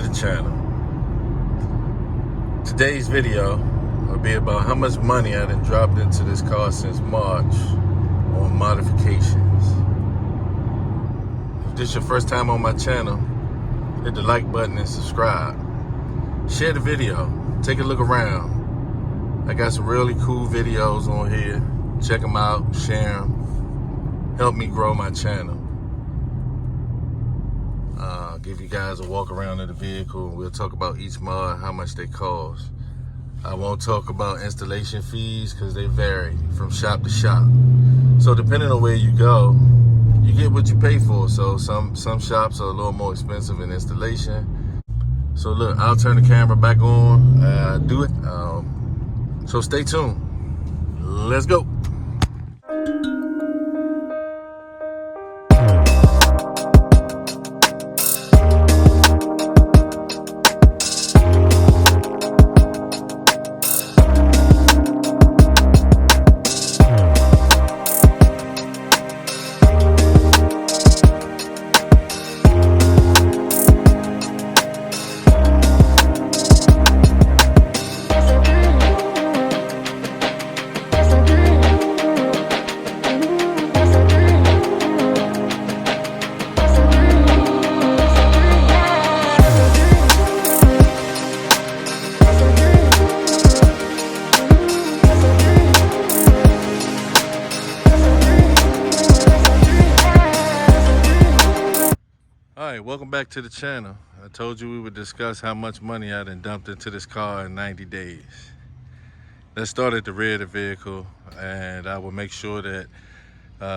the channel. Today's video will be about how much money I done dropped into this car since March on modifications. If this is your first time on my channel, hit the like button and subscribe. Share the video, take a look around. I got some really cool videos on here. Check them out, share them. Help me grow my channel. Give you guys a walk around of the vehicle. We'll talk about each mod, how much they cost. I won't talk about installation fees because they vary from shop to shop. So depending on where you go, you get what you pay for. So some shops are a little more expensive in installation. So look, I'll turn the camera back on, do it. So stay tuned. Let's go. Alright, welcome back to the channel. I told you we would discuss how much money I done dumped into this car in 90 days. Let's start at the rear of the vehicle, and I will make sure that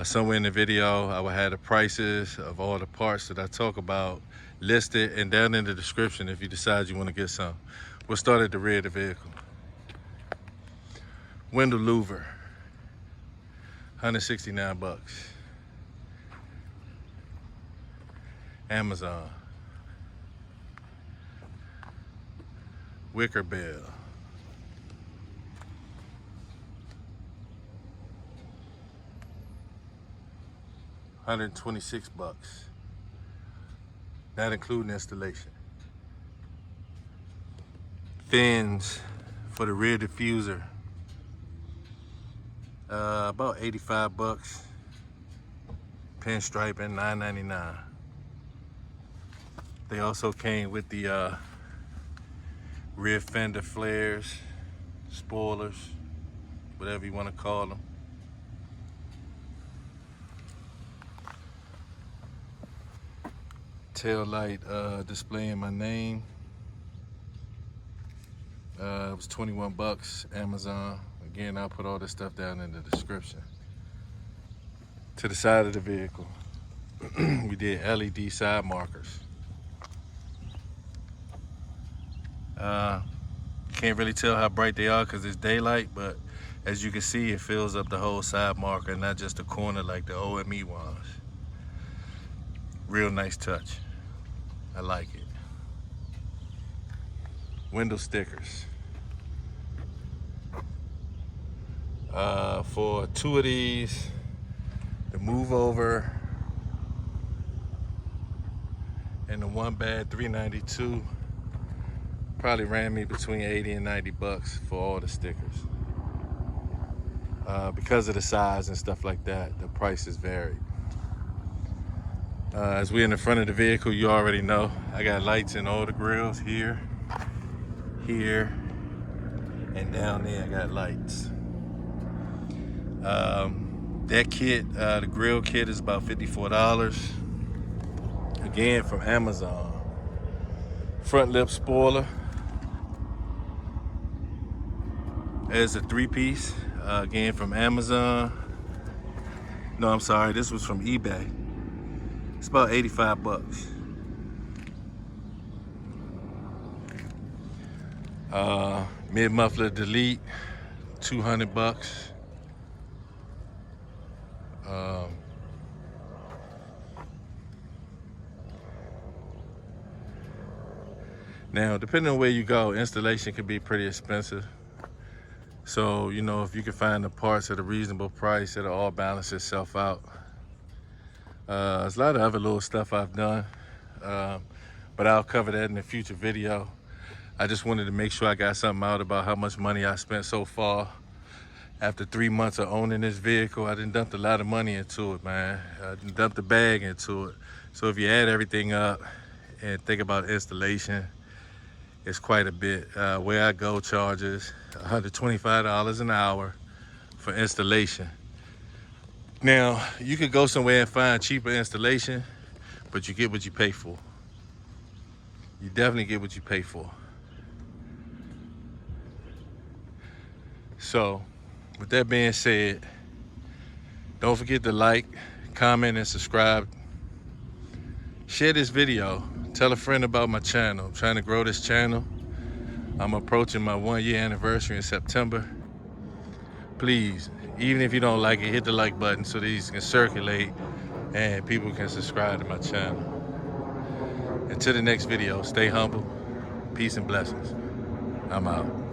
somewhere in the video I will have the prices of all the parts that I talk about listed and down in the description if you decide you want to get some. We'll start at the rear of the vehicle. Window louver, 169 bucks. Amazon. Wicker bell. $126. Not including installation. Fins for the rear diffuser. About 85 bucks. Pinstriping, $9.99. They also came with the rear fender flares, spoilers, whatever you want to call them. Tail light displaying my name. It was 21 bucks, Amazon. Again, I'll put all this stuff down in the description. To the side of the vehicle, we did LED side markers. Can't really tell how bright they are because it's daylight, but as you can see, it fills up the whole side marker, not just the corner like the OME ones. Real nice touch. I like it. Window stickers. For two of these, the move over and the one bad $392. Probably ran me between 80 and 90 bucks for all the stickers. Because of the size and stuff like that, the prices varied. As we're in the front of the vehicle, you already know, I got lights in all the grills here, here, and down there I got lights. That kit, the grill kit is about $54. Again, from Amazon. Front lip spoiler. As a 3-piece, again from Amazon. No, I'm sorry, this was from eBay. It's about 85 bucks. Mid muffler delete, 200 bucks. Now, depending on where you go, installation can be pretty expensive. So, you know, if you can find the parts at a reasonable price, it'll all balance itself out. There's a lot of other little stuff I've done. but I'll cover that in a future video. I just wanted to make sure I got something out about how much money I spent so far. After 3 months of owning this vehicle, I done dumped a lot of money into it, man. I done dumped the bag into it. So if you add everything up and think about installation, it's quite a bit. Where I Go charges $125 an hour for installation. Now, you could go somewhere and find cheaper installation, but you get what you pay for. You definitely get what you pay for. So, with that being said, don't forget to like, comment, and subscribe. Share this video. Tell a friend about my channel. I'm trying to grow this channel. I'm approaching my 1-year anniversary in September. Please, even if you don't like it, hit the like button so these can circulate and people can subscribe to my channel. Until the next video, stay humble. Peace and blessings. I'm out.